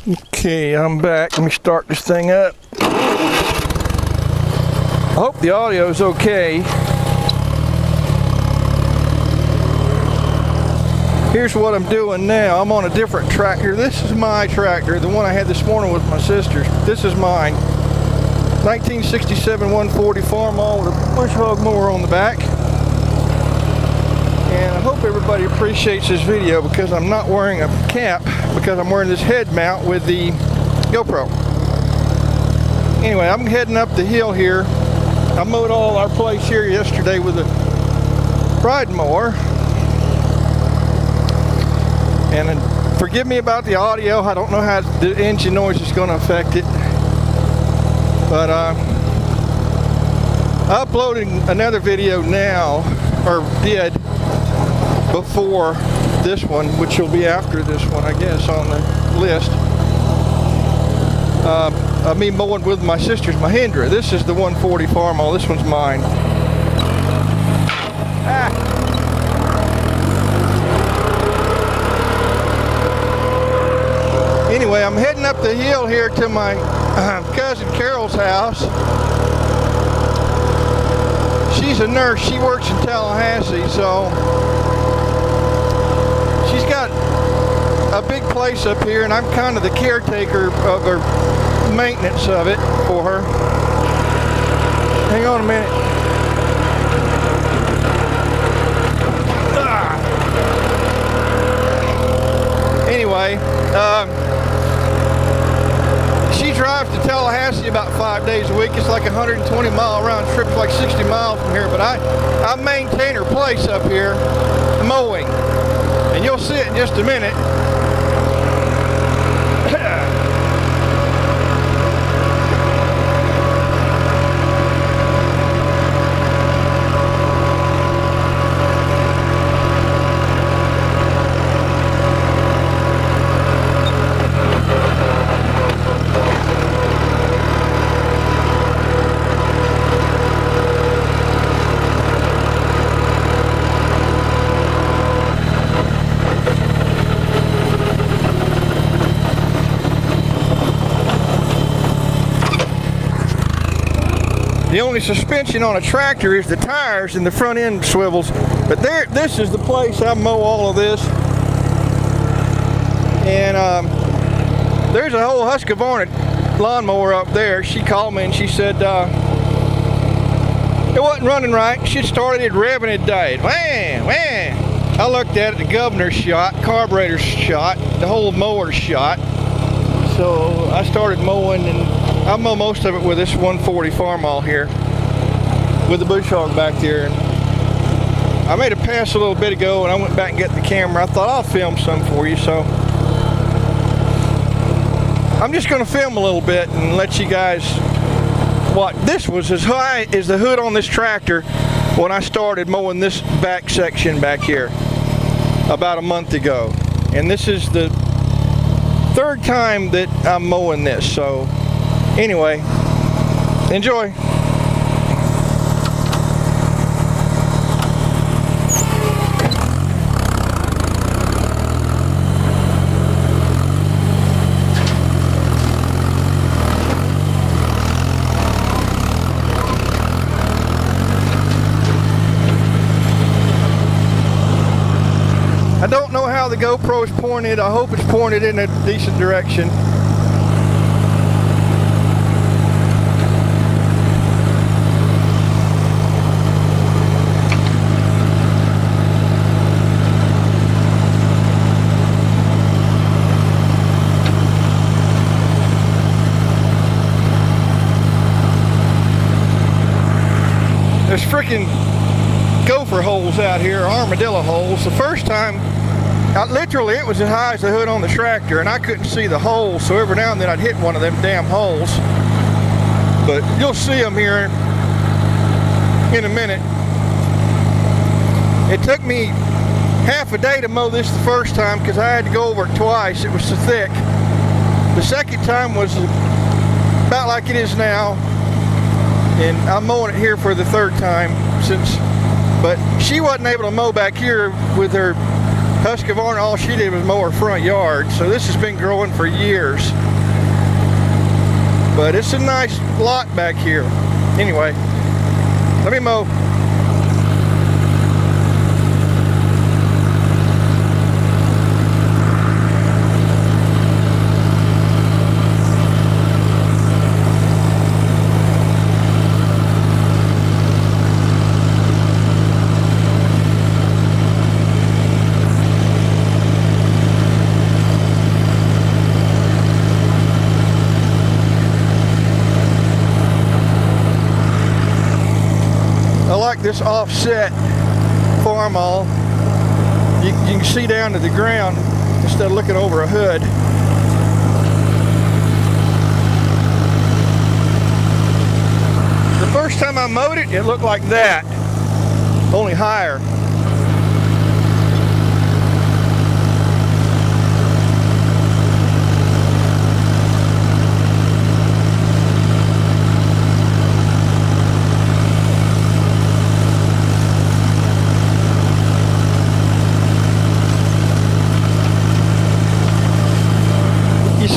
Okay, I'm back. Let me start this thing up. I hope the audio is okay. Here's what I'm doing now. I'm on a different tractor. This is my tractor. The one I had this morning with my sister's. This is mine. 1967 140 Farmall with a bush hog mower on the back. And I hope everybody appreciates this video because I'm not wearing a cap because I'm wearing this head mount with the GoPro. Anyway, I'm heading up the hill here. I mowed all our place here yesterday with a ride mower. And forgive me about the audio. I don't know how the engine noise is going to affect it. But I'm uploading another video now, or did, before this one, which will be after this one, I guess, on the list. Of me mowing with my sister's Mahindra. This is the 140 Farmall. This one's mine. Anyway, I'm heading up the hill here to my cousin Carol's house. She's a nurse. She works in Tallahassee, so she's got a big place up here, and I'm kind of the caretaker of her maintenance of it for her. Hang on a minute. Anyway, she drives to Tallahassee about 5 days a week. It's like a 120-mile round trip, like 60 miles from here. But I maintain her place up here, mowing. And you'll see it in just a minute. The only suspension on a tractor is the tires and the front end swivels. But this is the place I mow all of this. And there's a whole Husqvarna lawnmower up there. She called me and she said it wasn't running right. She started revving, it died. Wham, wham. I looked at it, the governor's shot, carburetor's shot, the whole mower's shot. So I started mowing, and I mow most of it with this 140 Farmall here with the bush hog back there. And I made a pass a little bit ago and I went back and got the camera. I thought I'll film some for you, so I'm just going to film a little bit and let you guys what this was as high as the hood on this tractor when I started mowing this back section back here about a month ago. And this is the third time that I'm mowing this, so anyway, enjoy. I don't know how the GoPro is pointed. I hope it's pointed in a decent direction. There's freaking gopher holes out here, armadillo holes. The first time, literally it was as high as the hood on the tractor and I couldn't see the holes, so every now and then I'd hit one of them damn holes. But you'll see them here in a minute. It took me half a day to mow this the first time because I had to go over it twice. It was so thick. The second time was about like it is now. And I'm mowing it here for the third time but she wasn't able to mow back here with her Husqvarna, all she did was mow her front yard, so this has been growing for years. But it's a nice lot back here. Anyway, let me mow. This offset Farmall, you can see down to the ground instead of looking over a hood. The first time I mowed it, it looked like that, only higher.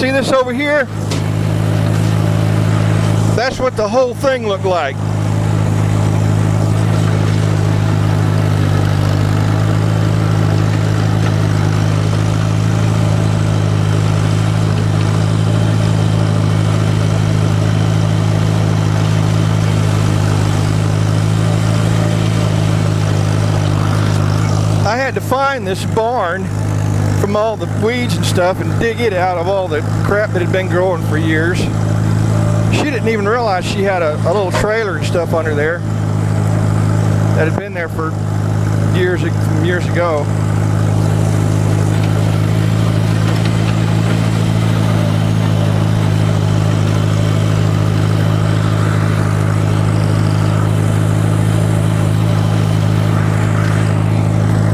See this over here? That's what the whole thing looked like. I had to find this barn from all the weeds and stuff and dig it out of all the crap that had been growing for years. She didn't even realize she had a little trailer and stuff under there that had been there for years ago.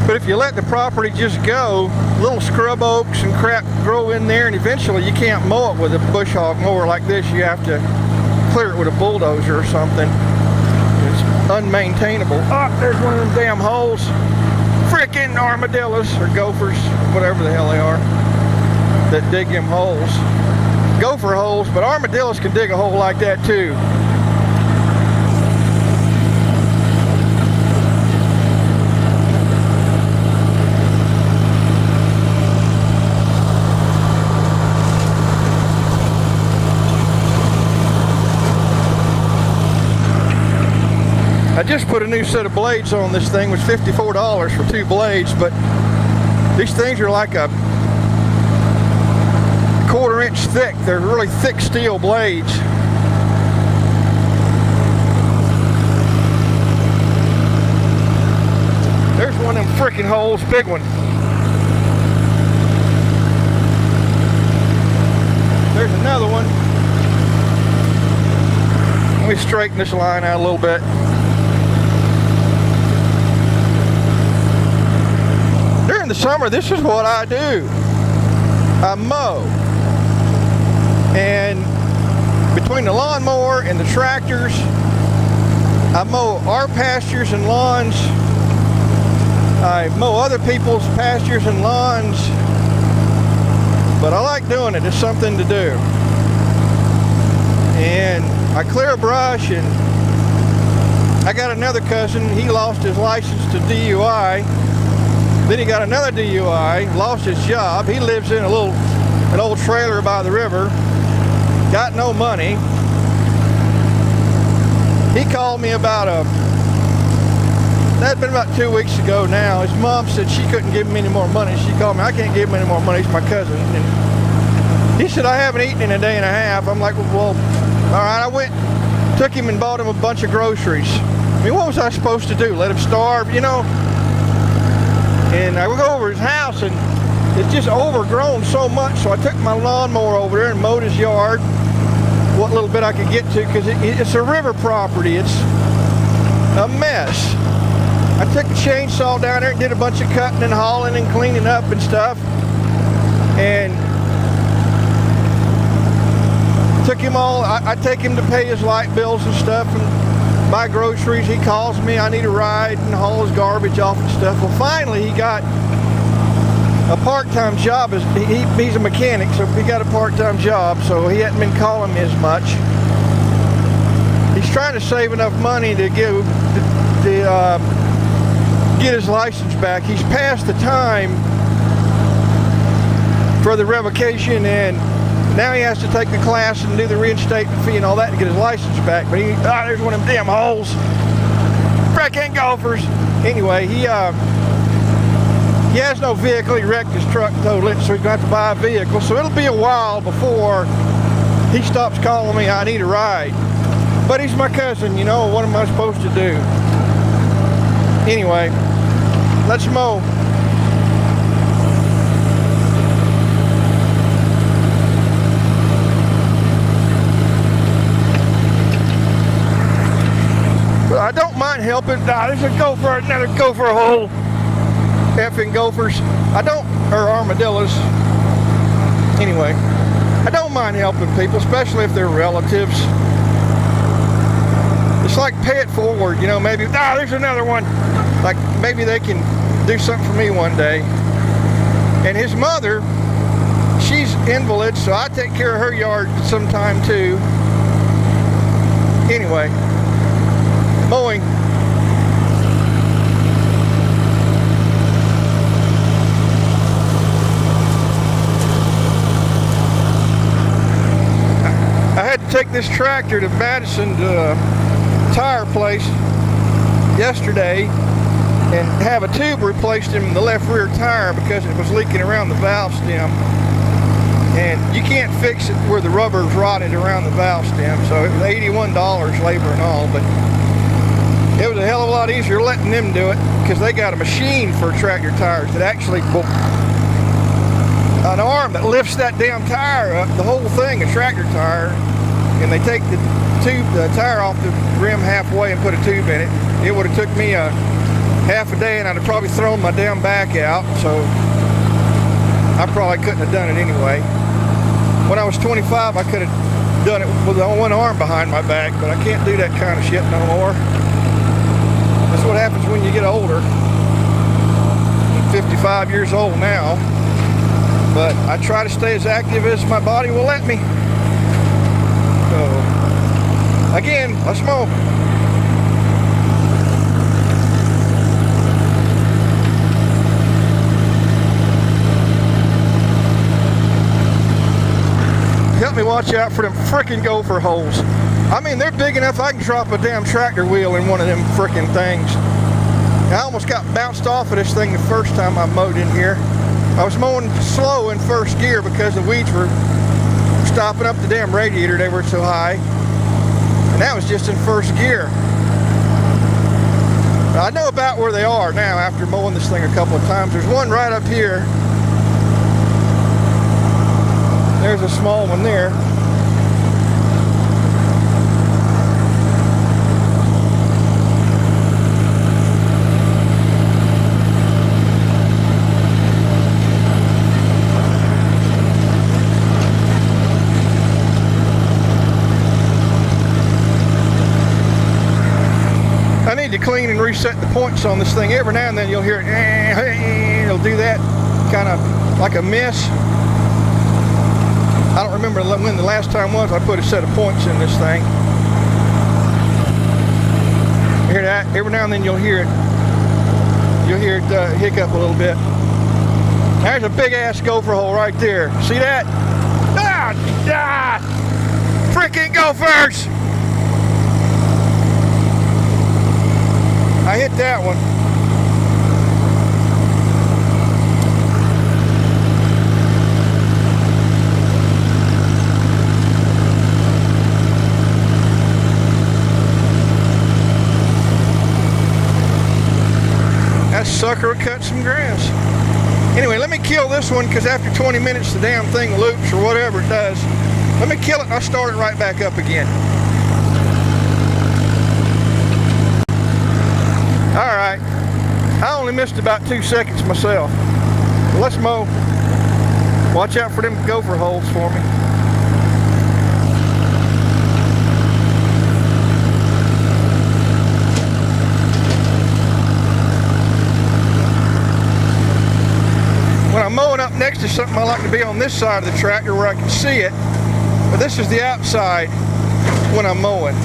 But if you let the property just go, little scrub oaks and crap grow in there, and eventually you can't mow it with a bush hog mower like this. You have to clear it with a bulldozer or something. It's unmaintainable. Oh, there's one of them damn holes. Frickin' armadillos or gophers, whatever the hell they are, that dig them holes. Gopher holes, but armadillos can dig a hole like that too. I just put a new set of blades on this thing. It was $54 for 2 blades, but these things are like a 1/4 inch thick. They're really thick steel blades. There's one of them freaking holes, big one. There's another one. Let me straighten this line out a little bit. During the summer, this is what I do. I mow. And between the lawnmower and the tractors, I mow our pastures and lawns. I mow other people's pastures and lawns. But I like doing it. It's something to do. And I clear brush, and I got another cousin. He lost his license to DUI. Then he got another DUI, lost his job. He lives in an old trailer by the river. Got no money. He called me that'd been about 2 weeks ago now. His mom said she couldn't give him any more money. She called me, I can't give him any more money. He's my cousin. And he said, I haven't eaten in a day and a half. I'm like, well, all right. I went, took him and bought him a bunch of groceries. I mean, what was I supposed to do? Let him starve, you know? And I go over his house, and it's just overgrown so much. So I took my lawnmower over there and mowed his yard, what little bit I could get to, because it's a river property. It's a mess. I took a chainsaw down there and did a bunch of cutting and hauling and cleaning up and stuff. And took him all, I take him to pay his light bills and stuff and buy groceries. He calls me, I need a ride, and haul his garbage off and stuff. Well, finally he got a part-time job. He's a mechanic, so he got a part-time job, so he hadn't been calling me as much. He's trying to save enough money to get his license back. He's past the time for the revocation, and now he has to take the class and do the reinstatement fee and all that to get his license back. But there's one of them damn holes. Frickin' golfers. Anyway, he has no vehicle. He wrecked his truck, totaled it, so he's got to buy a vehicle. So it'll be a while before he stops calling me, I need a ride. But he's my cousin, you know, what am I supposed to do? Anyway, let's mow. But I don't mind helping. There's another gopher hole. Effing gophers. Or armadillos. Anyway, I don't mind helping people, especially if they're relatives. It's like pay it forward, you know, maybe, there's another one. Like, maybe they can do something for me one day. And his mother, she's invalid, so I take care of her yard sometime too. Anyway, mowing. I had to take this tractor to Madison to tire place yesterday and have a tube replaced in the left rear tire because it was leaking around the valve stem, and you can't fix it where the rubber's rotted around the valve stem, so it was $81 labor and all. But it was a hell of a lot easier letting them do it because they got a machine for tractor tires that actually an arm that lifts that damn tire up, the whole thing, a tractor tire, and they take the tire off the rim halfway and put a tube in it. It would have took me half a day, and I'd have probably thrown my damn back out, so I probably couldn't have done it anyway. When I was 25, I could have done it with one arm behind my back, but I can't do that kind of shit no more. That's what happens when you get older. I'm 55 years old now, but I try to stay as active as my body will let me. So, again, let's mow. Help me watch out for them frickin' gopher holes. I mean, they're big enough I can drop a damn tractor wheel in one of them frickin' things. I almost got bounced off of this thing the first time I mowed in here. I was mowing slow in first gear because the weeds were stopping up the damn radiator. They were so high. And that was just in first gear. I know about where they are now after mowing this thing a couple of times. There's one right up here. There's a small one there. I need to clean and reset the points on this thing. Every now and then you'll hear it, it'll do that, kind of like a miss. I don't remember when the last time was I put a set of points in this thing. You hear that? Every now and then you'll hear it. You'll hear it hiccup a little bit. There's a big ass gopher hole right there. See that? Freaking gophers! I hit that one. That sucker cut some grass. Anyway, let me kill this one because after 20 minutes the damn thing loops or whatever it does. Let me kill it and I'll start it right back up again. Alright, I only missed about 2 seconds myself. But let's mow. Watch out for them gopher holes for me. When I mow something I like to be on this side of the tractor where I can see it. But this is the outside when I'm mowing.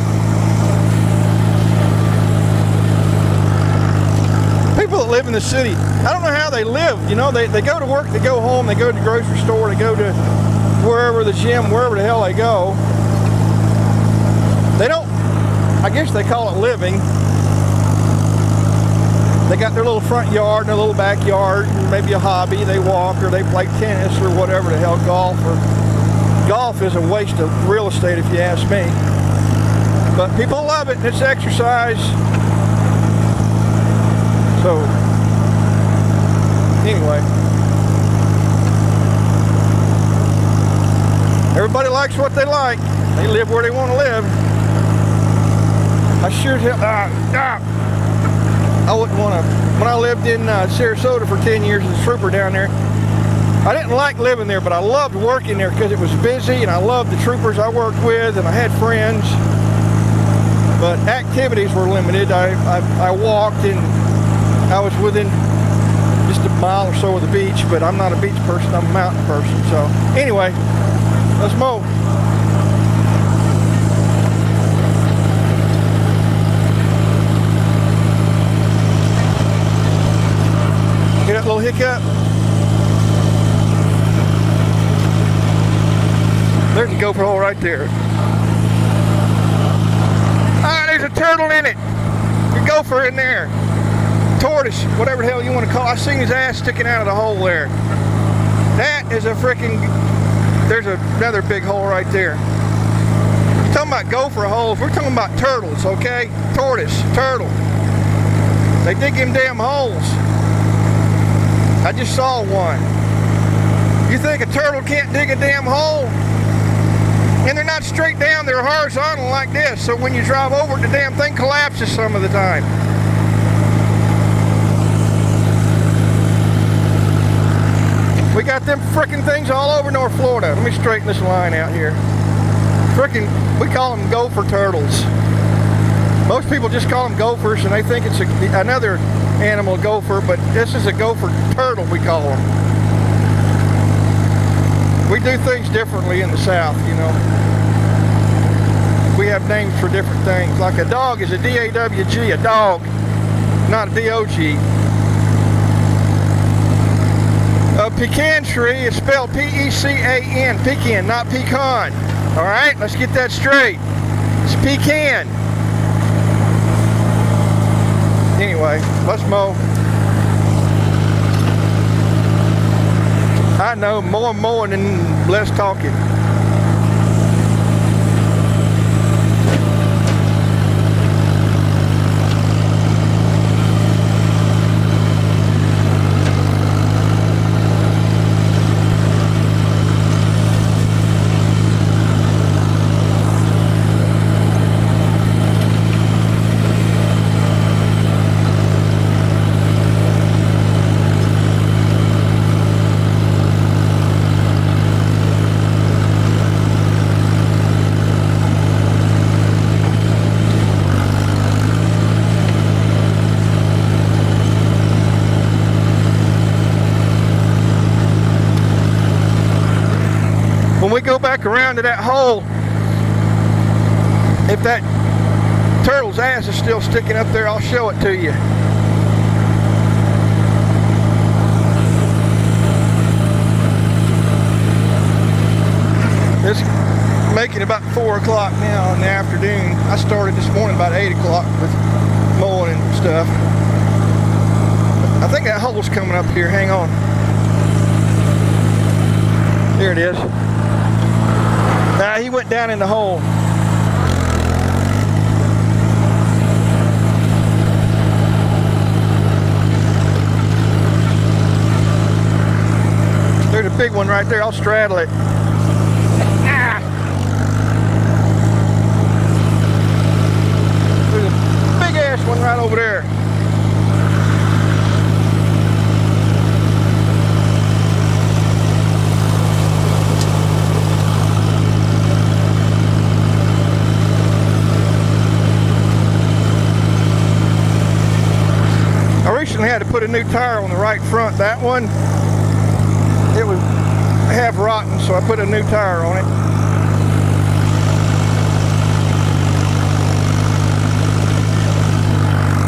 People that live in the city, I don't know how they live. You know, they go to work, they go home, they go to the grocery store, they go to wherever, the gym, wherever the hell they go. They don't, I guess they call it living. They got their little front yard and their little backyard, and maybe a hobby. They walk or they play tennis or whatever the hell, golf. Or golf is a waste of real estate if you ask me. But people love it, and it's exercise. So, anyway. Everybody likes what they like. They live where they want to live. I sure as hell, I wouldn't want to. When I lived in Sarasota for 10 years as a trooper down there, I didn't like living there, but I loved working there because it was busy, and I loved the troopers I worked with, and I had friends. But activities were limited. I walked, and I was within just a mile or so of the beach, but I'm not a beach person, I'm a mountain person. So anyway, let's mow. Get that little hiccup? There's a gopher hole right there. Ah, there's a turtle in it. A gopher in there. Tortoise, whatever the hell you want to call it. I seen his ass sticking out of the hole there. That is a freaking, there's another big hole right there. You're talking about gopher holes, we're talking about turtles, okay? Tortoise, turtle. They dig them damn holes. I just saw one. You think a turtle can't dig a damn hole? And they're not straight down, they're horizontal like this. So when you drive over it, the damn thing collapses some of the time. We got them frickin' things all over North Florida. Let me straighten this line out here. Frickin', we call them gopher turtles. Most people just call them gophers, and they think it's another animal, gopher, but this is a gopher turtle, we call them. We do things differently in the South, you know. We have names for different things. Like a dog is a D-A-W-G, a dog, not a D-O-G. A pecan tree is spelled P-E-C-A-N, pecan, not pecan. All right, let's get that straight. It's pecan. Anyway, let's mow. I know, more mowing and less talking. When we go back around to that hole, if that turtle's ass is still sticking up there, I'll show it to you. It's making about 4 o'clock now in the afternoon. I started this morning about 8 o'clock with mowing and stuff. I think that hole's coming up here. Hang on. There it is. Nah, he went down in the hole. There's a big one right there. I'll straddle it. Ah. There's a big ass one right over there. I recently had to put a new tire on the right front. That one, it was half rotten, so I put a new tire on it.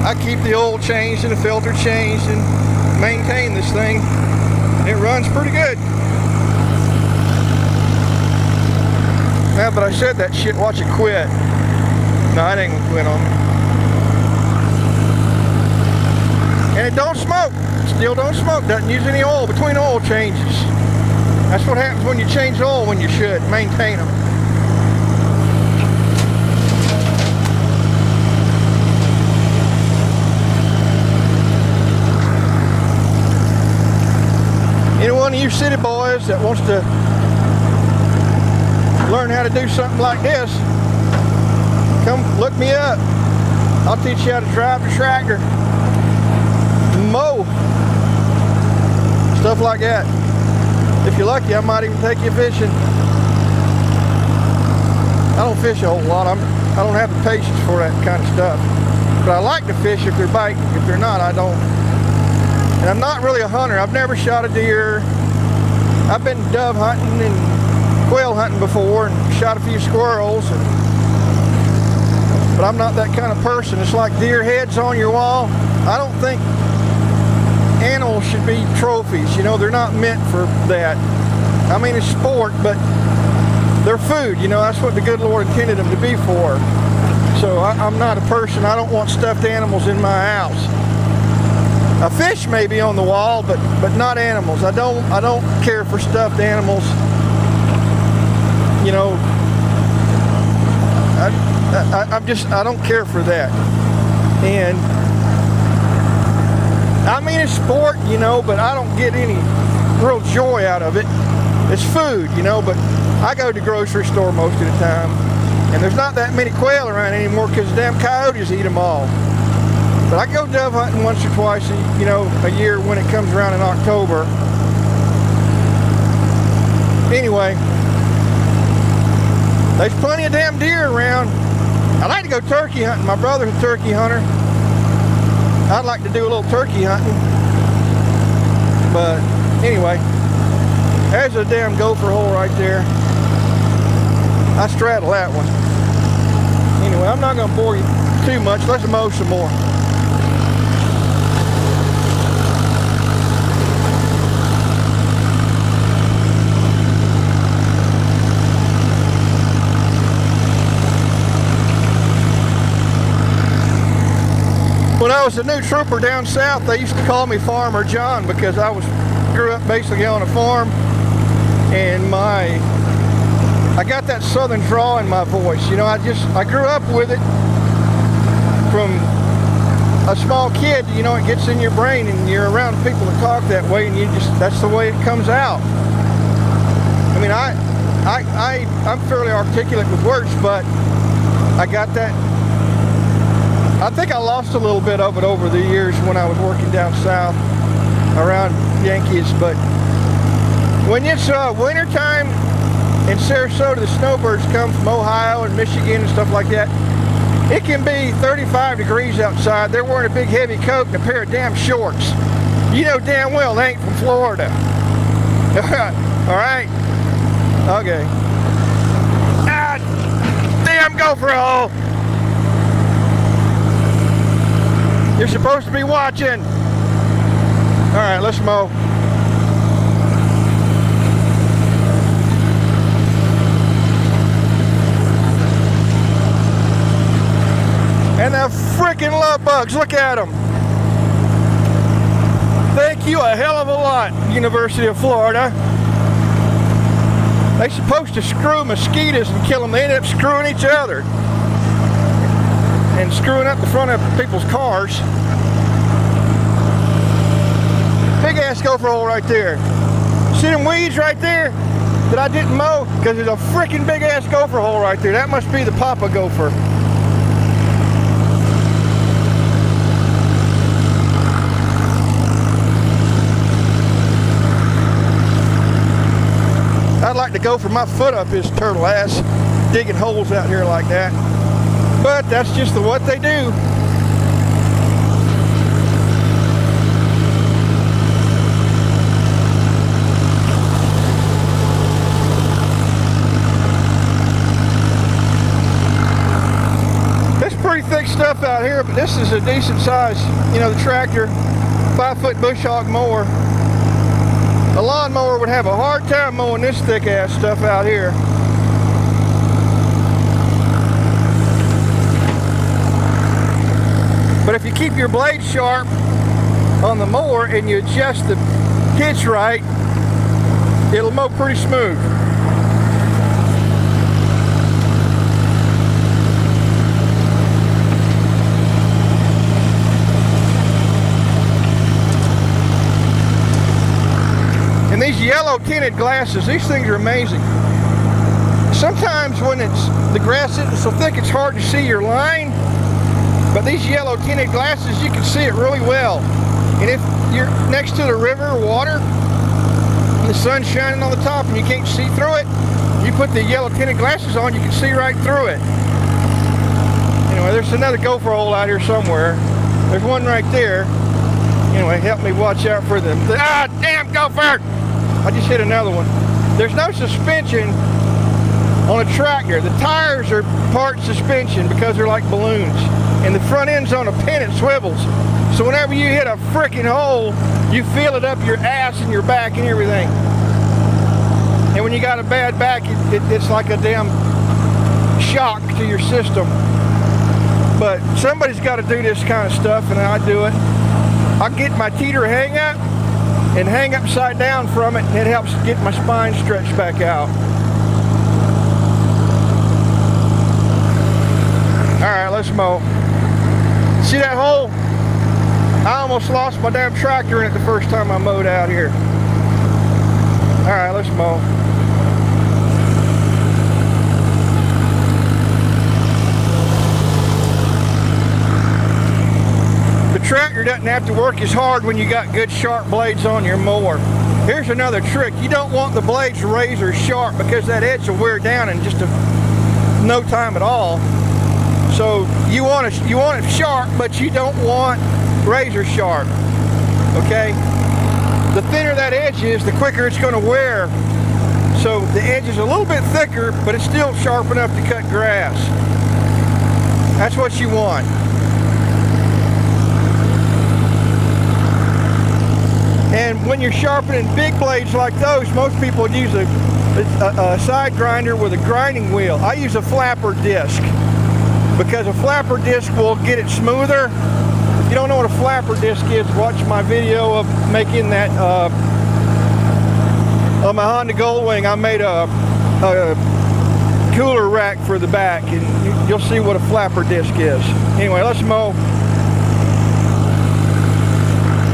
I keep the oil changed and the filter changed and maintain this thing. It runs pretty good. Now that I said that shit, watch it quit. No, it ain't gonna quit on me. And it don't smoke. Still don't smoke. Doesn't use any oil between oil changes. That's what happens when you change oil when you should. Maintain them. Any one of you city boys that wants to learn how to do something like this, come look me up. I'll teach you how to drive the tractor, mow, stuff like that. If you're lucky, I might even take you fishing. I don't fish a whole lot. I don't have the patience for that kind of stuff. But I like to fish if they're biting. If they're not, I don't. And I'm not really a hunter. I've never shot a deer. I've been dove hunting and quail hunting before and shot a few squirrels. But I'm not that kind of person. It's like deer heads on your wall. I don't think animals should be trophies. You know, they're not meant for that. I mean, it's sport, but they're food. You know, that's what the good Lord intended them to be for. So I'm not a person. I don't want stuffed animals in my house. A fish may be on the wall, but not animals. I don't care for stuffed animals. You know, I don't care for that. And I mean, it's sport, you know, but I don't get any real joy out of it. It's food, you know, but I go to the grocery store most of the time, and there's not that many quail around anymore because the damn coyotes eat them all. But I go dove hunting once or twice, you know, a year when it comes around in October. Anyway, there's plenty of damn deer around. I like to go turkey hunting. My brother's a turkey hunter. I'd like to do a little turkey hunting. But anyway, there's a damn gopher hole right there. I straddle that one. Anyway, I'm not going to bore you too much. Let's mow some more. When I was a new trooper down south, they used to call me Farmer John because I grew up basically on a farm, and I got that southern drawl in my voice. You know, I grew up with it from a small kid. You know, it gets in your brain, and you're around people that talk that way, and that's the way it comes out. I mean, I'm fairly articulate with words, but I got that. I think I lost a little bit of it over the years when I was working down south around Yankees. But when it's winter time in Sarasota, the snowbirds come from Ohio and Michigan and stuff like that. It can be 35 degrees outside. They're wearing a big heavy coat and a pair of damn shorts. You know damn well they ain't from Florida. All right? Okay. Ah, damn gopher hole. You're supposed to be watching. All right, let's mow. And the freaking love bugs, look at them. Thank you a hell of a lot, University of Florida. They're supposed to screw mosquitoes and kill them. They end up screwing each other and screwing up the front of people's cars. Big ass gopher hole right there. See them weeds right there that I didn't mow? Because there's a freaking big ass gopher hole right there. That must be the papa gopher. I'd like to go for my foot up his turtle ass, digging holes out here like that. But that's just what they do. stuff out here, but this is a decent size, you know, the tractor, 5-foot bush hog mower. A lawnmower would have a hard time mowing this thick ass stuff out here. But if you keep your blade sharp on the mower and you adjust the pitch right, it'll mow pretty smooth. And these yellow tinted glasses, these things are amazing. Sometimes when the grass isn't so thick, it's hard to see your line. But these yellow tinted glasses, you can see it really well. And if you're next to the river or water, and the sun's shining on the top and you can't see through it, you put the yellow tinted glasses on, you can see right through it. Anyway, there's another gopher hole out here somewhere. There's one right there. Anyway, help me watch out for them. Ah, damn gopher! I just hit another one. There's no suspension on a tractor. The tires are part suspension because they're like balloons. And the front end's on a pin, it swivels. So whenever you hit a freaking hole, you feel it up your ass and your back and everything. And when you got a bad back, it's like a damn shock to your system. But somebody's got to do this kind of stuff, and I do it. I get my teeter hang up and hang upside down from it, and it helps get my spine stretched back out. All right, let's mow. See that hole? I almost lost my damn tractor in it the first time I mowed out here. All right, let's mow. The tractor doesn't have to work as hard when you got good sharp blades on your mower. Here's another trick. You don't want the blades razor sharp because that edge will wear down in just no time at all. So you want it sharp, but you don't want razor sharp, okay? The thinner that edge is, the quicker it's going to wear. So the edge is a little bit thicker, but it's still sharp enough to cut grass. That's what you want. And when you're sharpening big blades like those, most people would use a side grinder with a grinding wheel. I use a flapper disc, because a flapper disc will get it smoother. If you don't know what a flapper disc is, watch my video of making that on my Honda Goldwing. I made a cooler rack for the back, and you'll see what a flapper disc is. Anyway, let's mow.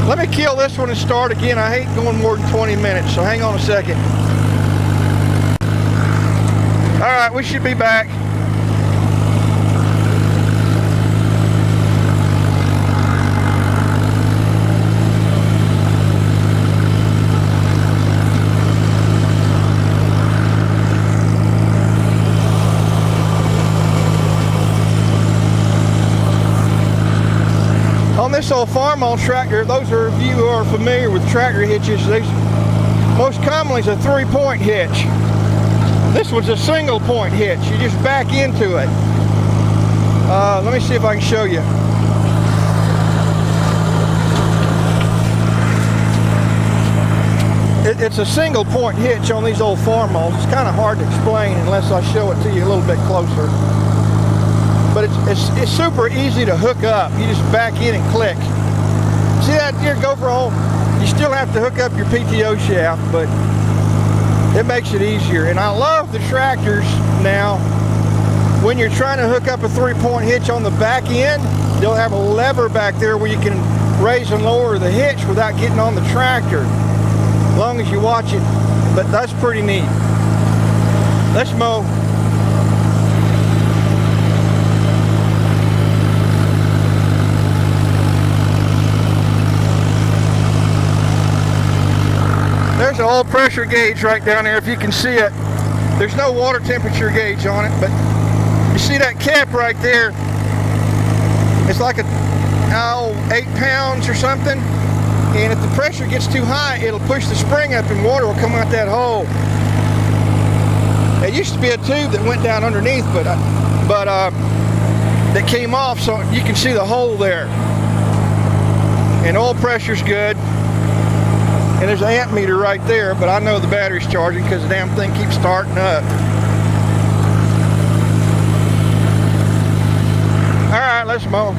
Let me kill this one and start again. I hate going more than 20 minutes, so hang on a second. All right, we should be back. On this old Farmall tractor, those of you who are familiar with tractor hitches, most commonly is a 3-point hitch. This was a single point hitch. You just back into it. Let me see if I can show you. It's a single point hitch on these old Farmalls. It's kind of hard to explain unless I show it to you a little bit closer. But it's super easy to hook up. You just back in and click. See that here gopher hole? You still have to hook up your PTO shaft, but it makes it easier. And I love the tractors now. When you're trying to hook up a 3-point hitch on the back end, they'll have a lever back there where you can raise and lower the hitch without getting on the tractor, as long as you watch it. But that's pretty neat. Let's mow. There's an oil pressure gauge right down there, if you can see it. There's no water temperature gauge on it, but you see that cap right there? It's like 8 pounds or something. And if the pressure gets too high, it'll push the spring up and water will come out that hole. It used to be a tube that went down underneath, but that came off, so you can see the hole there. And oil pressure's good. And there's an amp meter right there, but I know the battery's charging because the damn thing keeps starting up. All right, let's mow.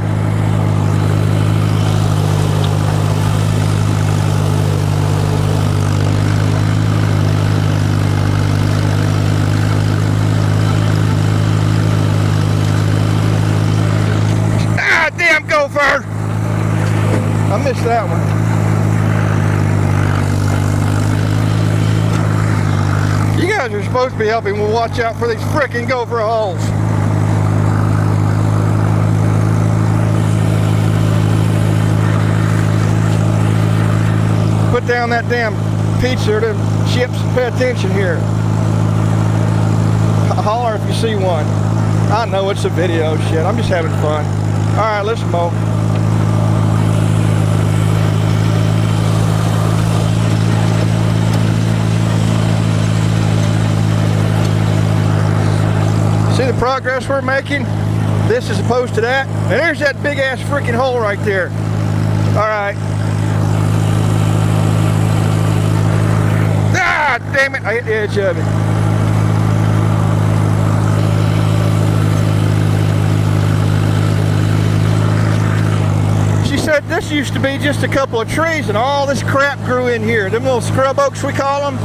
Ah, damn gopher! I missed that one. You guys are supposed to be helping me watch out for these frickin' gopher holes. Put down that damn pizza or them chips and pay attention here. Holler if you see one. I know it's a video, shit. I'm just having fun. Alright, let's mow. See the progress we're making? This is opposed to that. And there's that big ass freaking hole right there. Alright. Ah, damn it. I hit the edge of it. She said this used to be just a couple of trees and all this crap grew in here. Them little scrub oaks we call them,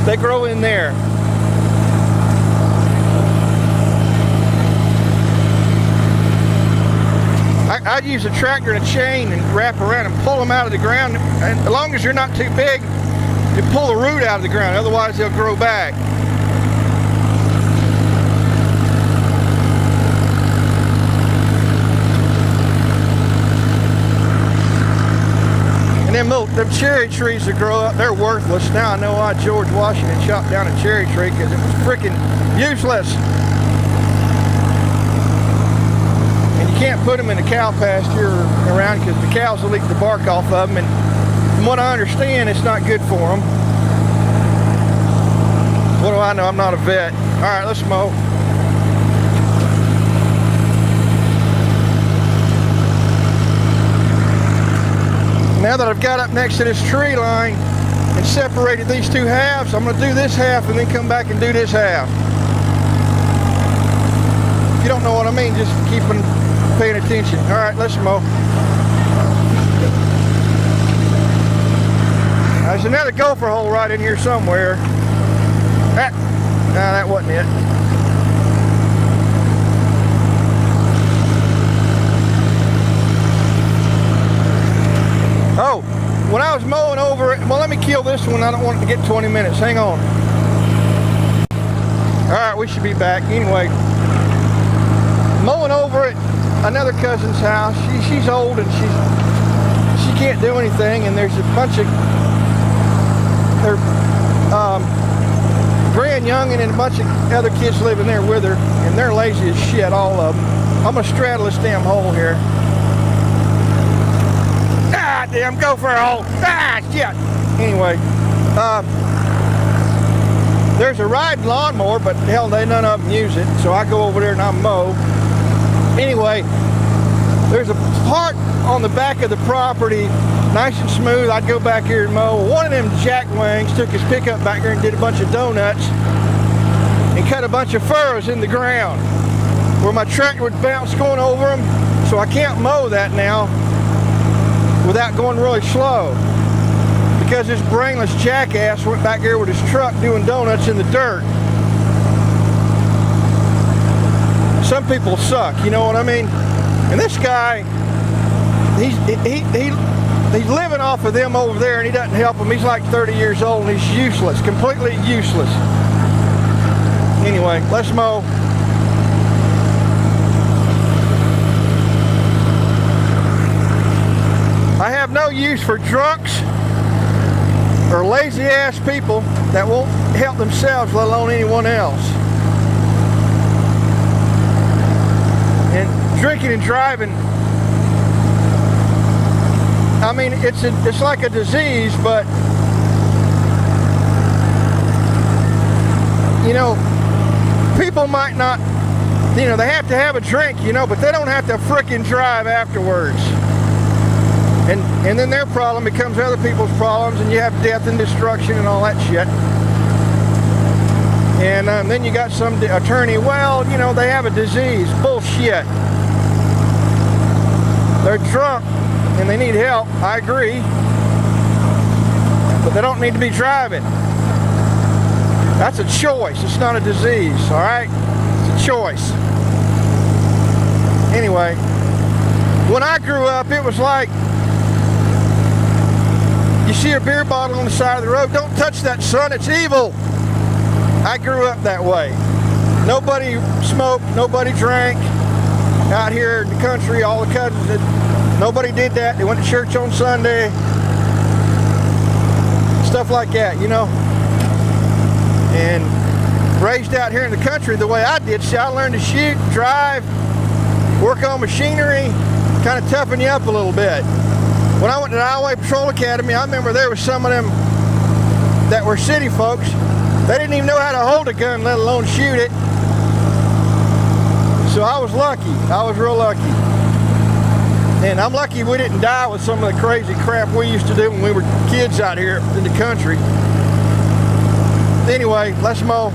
they grow in there. I'd use a tractor and a chain and wrap around and pull them out of the ground. And as long as you're not too big, you pull the root out of the ground. Otherwise, they'll grow back. And them cherry trees that grow up, they're worthless. Now I know why George Washington chopped down a cherry tree, because it was freaking useless. Can't put them in the cow pasture around because the cows will eat the bark off of them, and from what I understand, it's not good for them. What do I know? I'm not a vet. All right, let's mow. Now that I've got up next to this tree line and separated these two halves, I'm going to do this half and then come back and do this half. If you don't know what I mean, just keep on paying attention. All right, let's mow. There's another gopher hole right in here somewhere. That wasn't it. Oh, when I was mowing over it, well, let me kill this one. I don't want it to get 20 minutes. Hang on. All right, we should be back. Anyway, mowing over it, another cousin's house. She's old and she can't do anything, and there's a bunch of her grand youngin' and a bunch of other kids living there with her, and they're lazy as shit, all of them. I'm gonna straddle this damn hole here. Ah, damn gopher hole. Ah, shit. Anyway, there's a riding lawnmower, but hell, none of them use it, so I go over there and I mow. Anyway, there's a part on the back of the property, nice and smooth. I'd go back here and mow. One of them jackwings took his pickup back there and did a bunch of donuts and cut a bunch of furrows in the ground where my tractor would bounce going over them, so I can't mow that now without going really slow, because this brainless jackass went back there with his truck doing donuts in the dirt. Some people suck, you know what I mean? And this guy, he's living off of them over there, and he doesn't help them. He's like 30 years old, and he's useless, completely useless. Anyway, let's mow. I have no use for drunks or lazy ass people that won't help themselves, let alone anyone else. And drinking and driving, I mean, it's like a disease, but you know, people might not you know, they have to have a drink, you know, but they don't have to frickin' drive afterwards. And then their problem becomes other people's problems, and you have death and destruction and all that shit. And then you got some attorney, well, you know, they have a disease. Bullshit. They're drunk and they need help. I agree. But they don't need to be driving. That's a choice. It's not a disease, all right? It's a choice. Anyway, when I grew up, it was like, you see a beer bottle on the side of the road, don't touch that, son, it's evil. I grew up that way. Nobody smoked, nobody drank. Out here in the country, all the cousins, nobody did that. They went to church on Sunday. Stuff like that, you know. And raised out here in the country the way I did. See, I learned to shoot, drive, work on machinery, kind of toughen you up a little bit. When I went to the Highway Patrol Academy, I remember there was some of them that were city folks. They didn't even know how to hold a gun, let alone shoot it. So I was lucky. I was real lucky. And I'm lucky we didn't die with some of the crazy crap we used to do when we were kids out here in the country. Anyway, let's mow.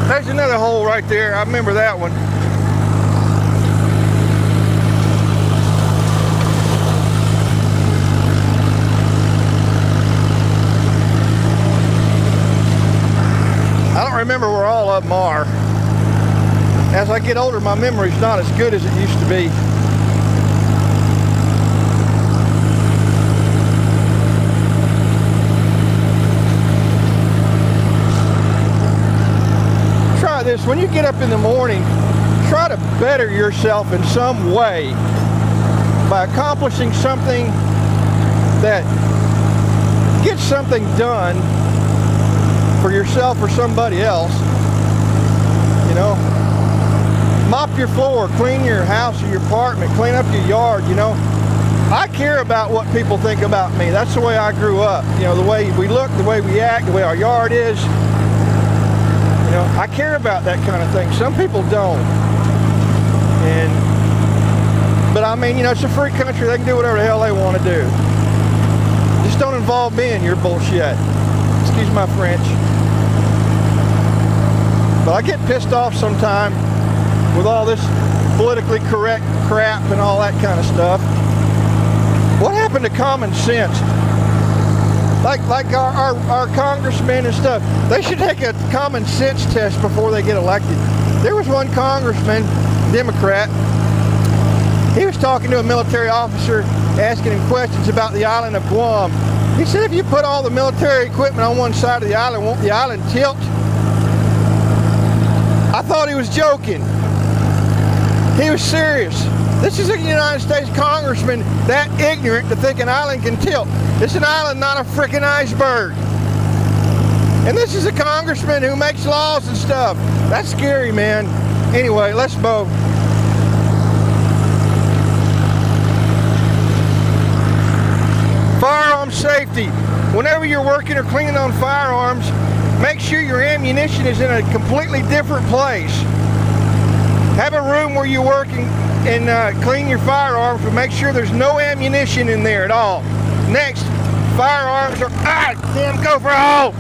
There's another hole right there. I remember that one. I don't remember where all of them are. As I get older, my memory's not as good as it used to be. Try this. When you get up in the morning, try to better yourself in some way by accomplishing something that gets something done for yourself or somebody else. You know, mop your floor, clean your house or your apartment, clean up your yard. You know, I care about what people think about me. That's the way I grew up. You know, the way we look, the way we act, the way our yard is. You know, I care about that kind of thing. Some people don't. But I mean, you know, it's a free country. They can do whatever the hell they want to do. Just don't involve me in your bullshit. Excuse my French. But I get pissed off sometime with all this politically correct crap and all that kind of stuff. What happened to common sense? Like our congressmen and stuff, they should take a common sense test before they get elected. There was one congressman, Democrat, he was talking to a military officer, asking him questions about the island of Guam. He said, if you put all the military equipment on one side of the island, won't the island tilt? I thought he was joking. He was serious. This is a United States congressman that ignorant to think an island can tilt. It's an island, not a freaking iceberg. And this is a congressman who makes laws and stuff. That's scary, man. Anyway, let's mow. Firearm safety. Whenever you're working or cleaning on firearms, make sure your ammunition is in a completely different place. Have a room where you work and clean your firearms, but make sure there's no ammunition in there at all. Next, firearms are, damn, go for a hole.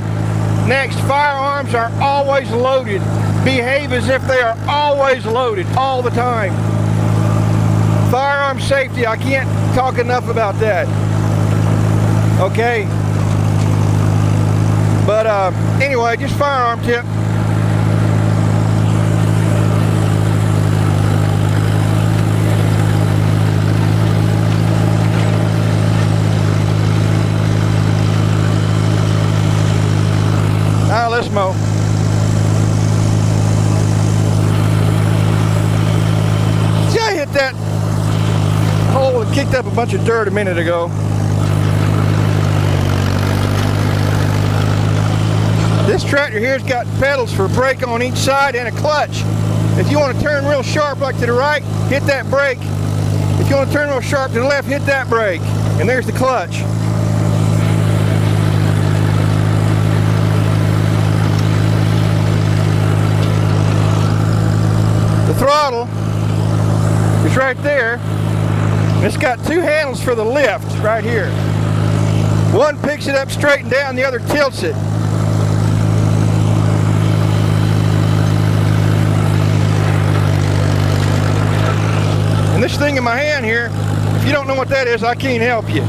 Next, firearms are always loaded. Behave as if they are always loaded, all the time. Firearm safety, I can't talk enough about that. Okay? But anyway, just firearm tip. Now let's mow. See, I hit that hole and kicked up a bunch of dirt a minute ago. This tractor here's got pedals for a brake on each side and a clutch. If you want to turn real sharp like to the right, hit that brake. If you want to turn real sharp to the left, hit that brake. And there's the clutch. It's got two handles for the lift right here. One picks it up straight and down, the other tilts it. And this thing in my hand here, if you don't know what that is, I can't help you.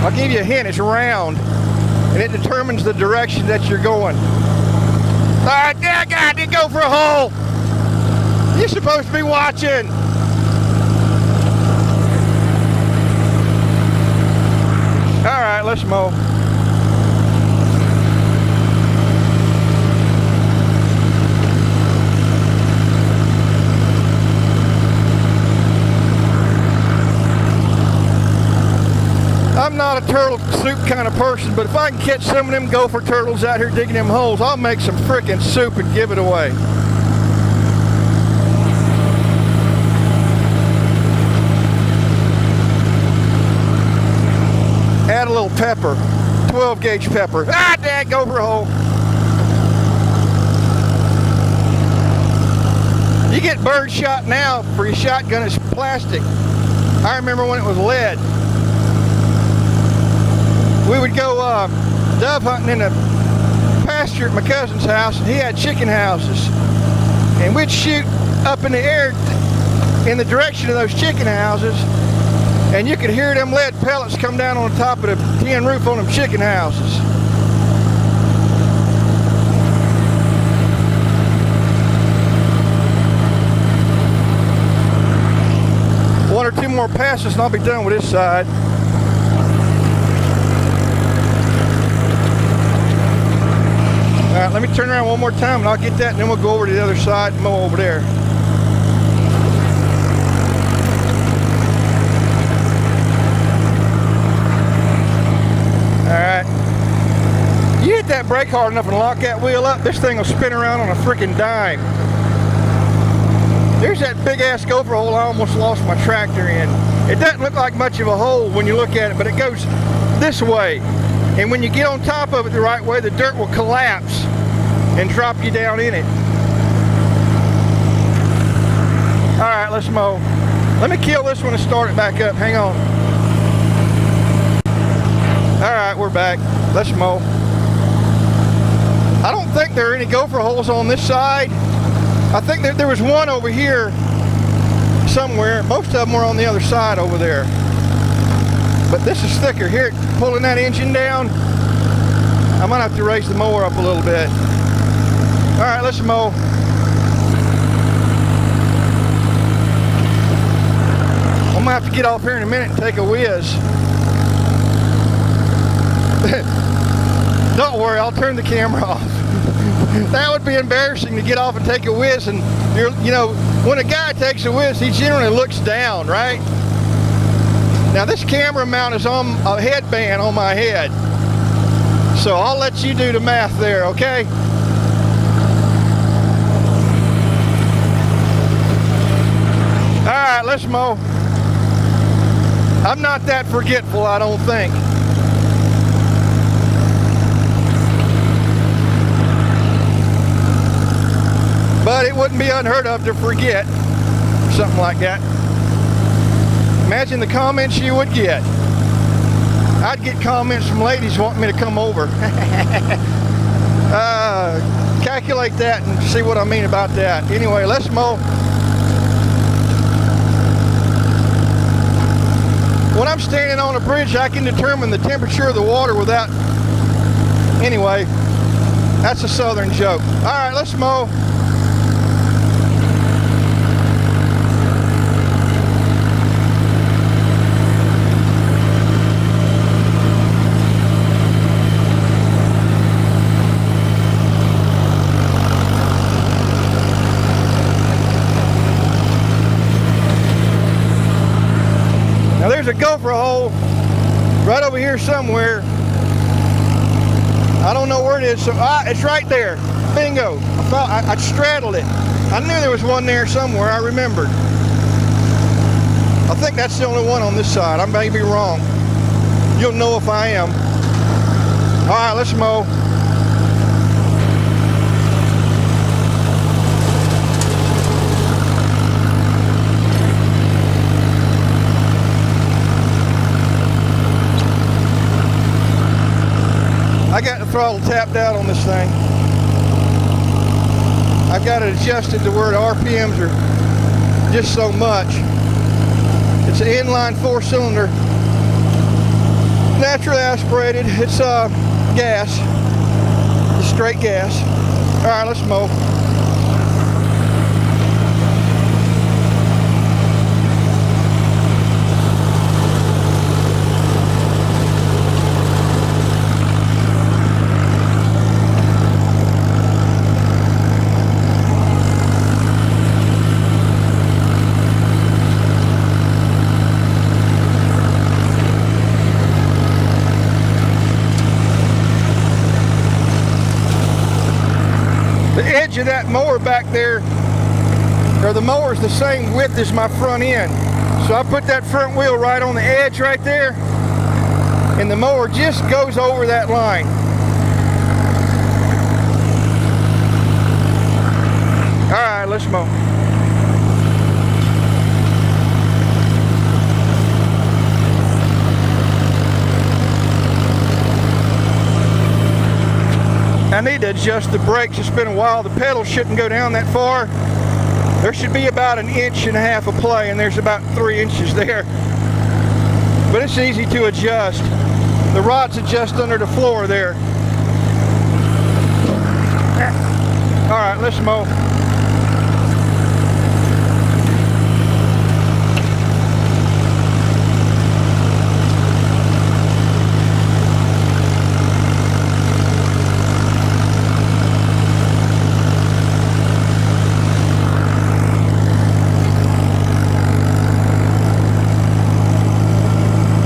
I'll give you a hint, it's round, and it determines the direction that you're going. Alright, yeah, God, did go for a hole. You're supposed to be watching. Alright, let's mow. I'm not a turtle soup kind of person, but if I can catch some of them gopher turtles out here digging them holes, I'll make some frickin' soup and give it away. Add a little pepper, 12 gauge pepper. Ah, dad, gopher hole. You get bird shot now for your shotgun, it's plastic. I remember when it was lead. We would go dove hunting in a pasture at my cousin's house, and he had chicken houses. And we'd shoot up in the air in the direction of those chicken houses, and you could hear them lead pellets come down on the top of the tin roof on them chicken houses. One or two more passes and I'll be done with this side. Alright, let me turn around one more time and I'll get that, and then we'll go over to the other side and mow over there. Alright. You hit that brake hard enough and lock that wheel up, this thing will spin around on a freaking dime. There's that big ass gopher hole I almost lost my tractor in. It doesn't look like much of a hole when you look at it, but it goes this way. And when you get on top of it the right way, the dirt will collapse and drop you down in it. Alright, let's mow. Let me kill this one and start it back up. Hang on. Alright, we're back. Let's mow. I don't think there are any gopher holes on this side. I think that there was one over here somewhere. Most of them were on the other side over there. But this is thicker. Here, pulling that engine down, I might have to raise the mower up a little bit. All right, let's mow. I'm gonna have to get off here in a minute and take a whiz. Don't worry, I'll turn the camera off. That would be embarrassing to get off and take a whiz, and you know, when a guy takes a whiz, he generally looks down, right? Now this camera mount is on a headband on my head, so I'll let you do the math there, okay? All right, let's mow. I'm not that forgetful, I don't think. But it wouldn't be unheard of to forget something like that. Imagine the comments you would get. I'd get comments from ladies wanting me to come over. Calculate that and see what I mean about that. Anyway, let's mow. When I'm standing on a bridge, I can determine the temperature of the water without... Anyway, that's a southern joke. All right, let's mow. There's a gopher hole right over here somewhere. I don't know where it is. So it's right there. Bingo. I straddled it. I knew there was one there somewhere. I remembered. I think that's the only one on this side. I may be wrong. You'll know if I am. All right, let's mow. throttle tapped out on this thing. I've got it adjusted to where the RPMs are just so much. It's an inline 4-cylinder, naturally aspirated. It's gas, it's straight gas. All right, let's mow. The edge of that mower back there, or the mower's the same width as my front end. So I put that front wheel right on the edge right there, and the mower just goes over that line. All right, let's mow. I need to adjust the brakes. It's been a while. The pedal shouldn't go down that far. There should be about 1.5 inches of play, and there's about 3 inches there. But it's easy to adjust. The rods adjust under the floor there. All right, let's mow.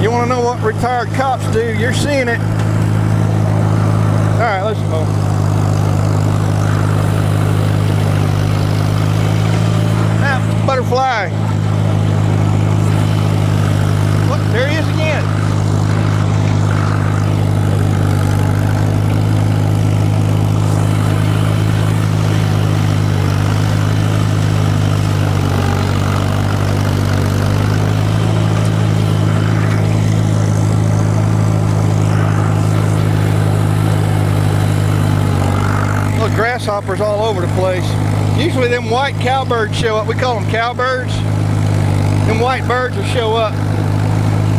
You want to know what retired cops do? You're seeing it. All right, let's mow. Now, butterfly. Look, there he is again. Grasshoppers all over the place. Usually them white cowbirds show up. We call them cowbirds. Them white birds will show up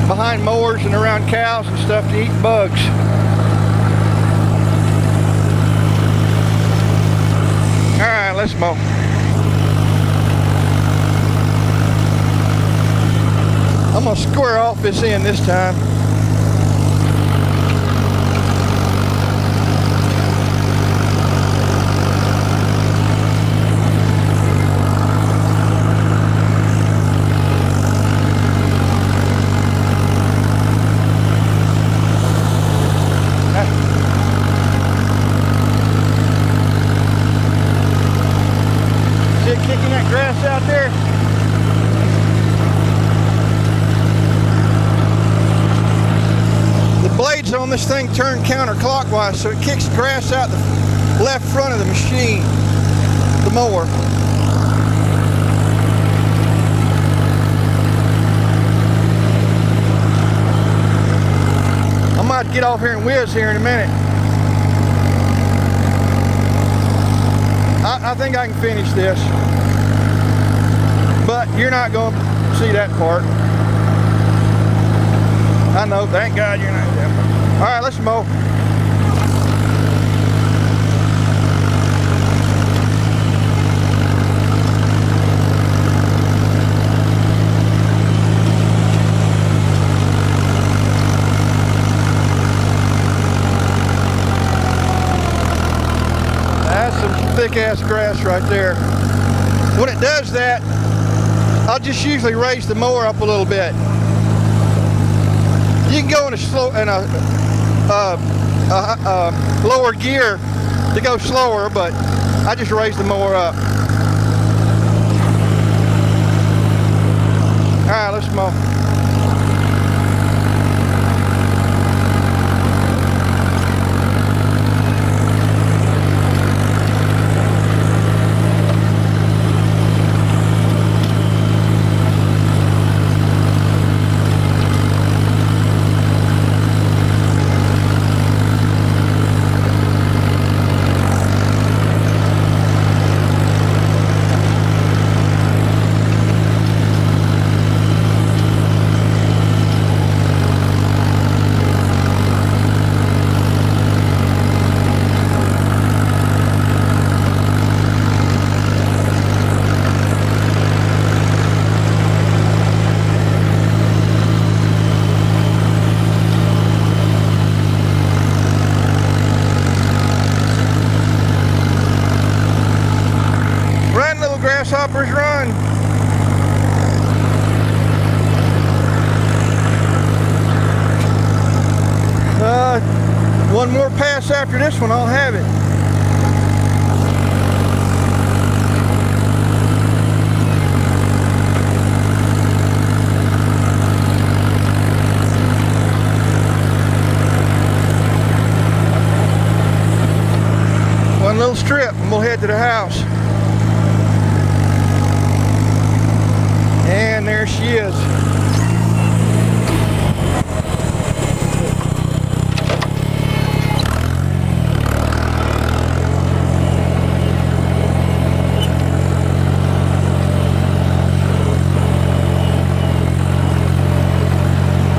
behind mowers and around cows and stuff to eat bugs. All right, let's mow. I'm gonna square off this end this time. Kicking that grass out there. The blades on this thing turn counterclockwise, so it kicks grass out the left front of the machine, the mower. I might get off here and whiz here in a minute. I think I can finish this, but you're not going to see that part. I know, thank God you're not there. All right, let's mow. Thick ass grass right there. When it does that, I'll just usually raise the mower up a little bit. You can go in a lower gear to go slower, but I just raise the mower up. All right, let's mow. guess after this one I'll have it. One little strip and we'll head to the house. And there she is.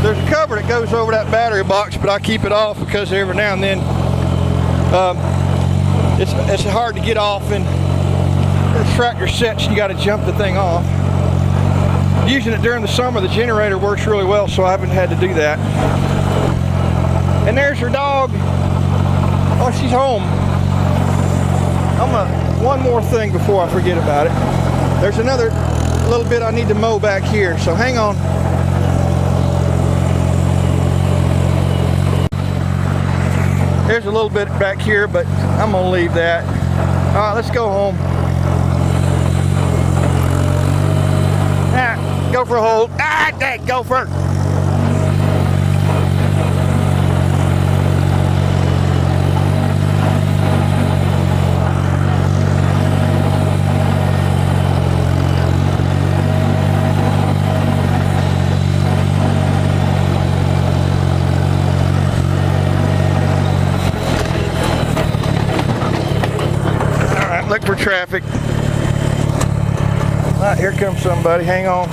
There's a cover that goes over that battery box, but I keep it off because every now and then it's hard to get off, and the tractor sets, you got to jump the thing off. Using it during the summer, the generator works really well, so I haven't had to do that. And there's her dog. Oh, she's home. One more thing before I forget about it. There's another little bit I need to mow back here, so hang on. There's a little bit back here, but I'm gonna leave that. All right, let's go home. Go for a hold. Dang, gopher. All right, look for traffic. All right, here comes somebody. Hang on.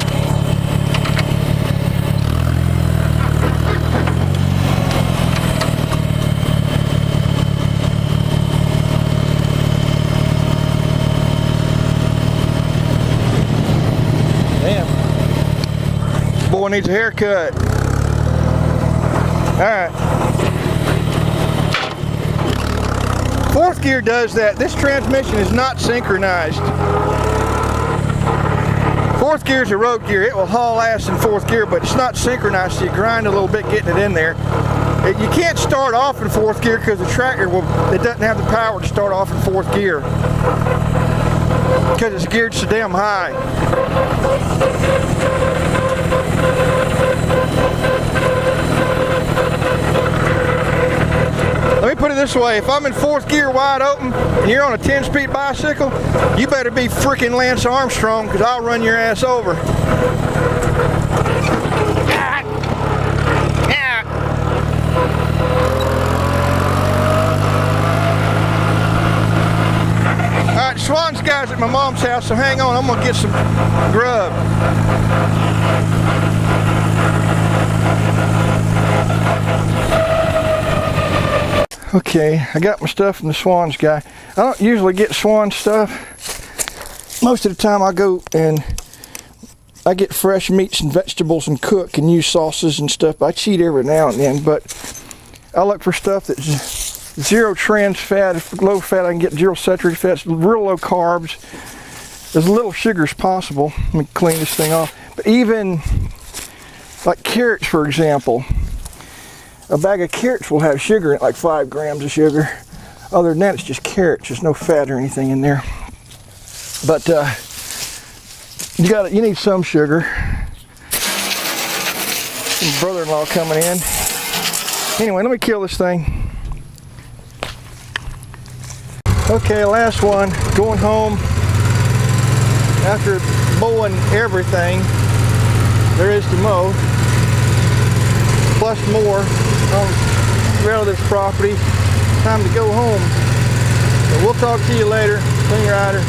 Boy needs a haircut. Alright. Fourth gear does that. This transmission is not synchronized. Fourth gear is a road gear. It will haul ass in fourth gear, but it's not synchronized, so you grind a little bit getting it in there. You can't start off in fourth gear because the tractor it doesn't have the power to start off in fourth gear, because it's geared so damn high. Let me put it this way, if I'm in fourth gear wide open and you're on a 10-speed bicycle, you better be freaking Lance Armstrong, because I'll run your ass over. Alright, Swan's guys at my mom's house, so hang on, I'm gonna get some grub. Okay, I got my stuff from the Swan's guy. I don't usually get Swan stuff. Most of the time I go and I get fresh meats and vegetables and cook and use sauces and stuff. I cheat every now and then, but I look for stuff that's zero trans fat. If low fat, I can get zero saturated fats, real low carbs, as little sugar as possible. Let me clean this thing off. But even like carrots, for example, a bag of carrots will have sugar in it, like 5 grams of sugar. Other than that, it's just carrots. There's no fat or anything in there. But you need some sugar. Some brother-in-law coming in. Anyway, let me kill this thing. Okay, last one. Going home after mowing everything there is to mow, plus more around this property. Time to go home. So we'll talk to you later. Clean Rider.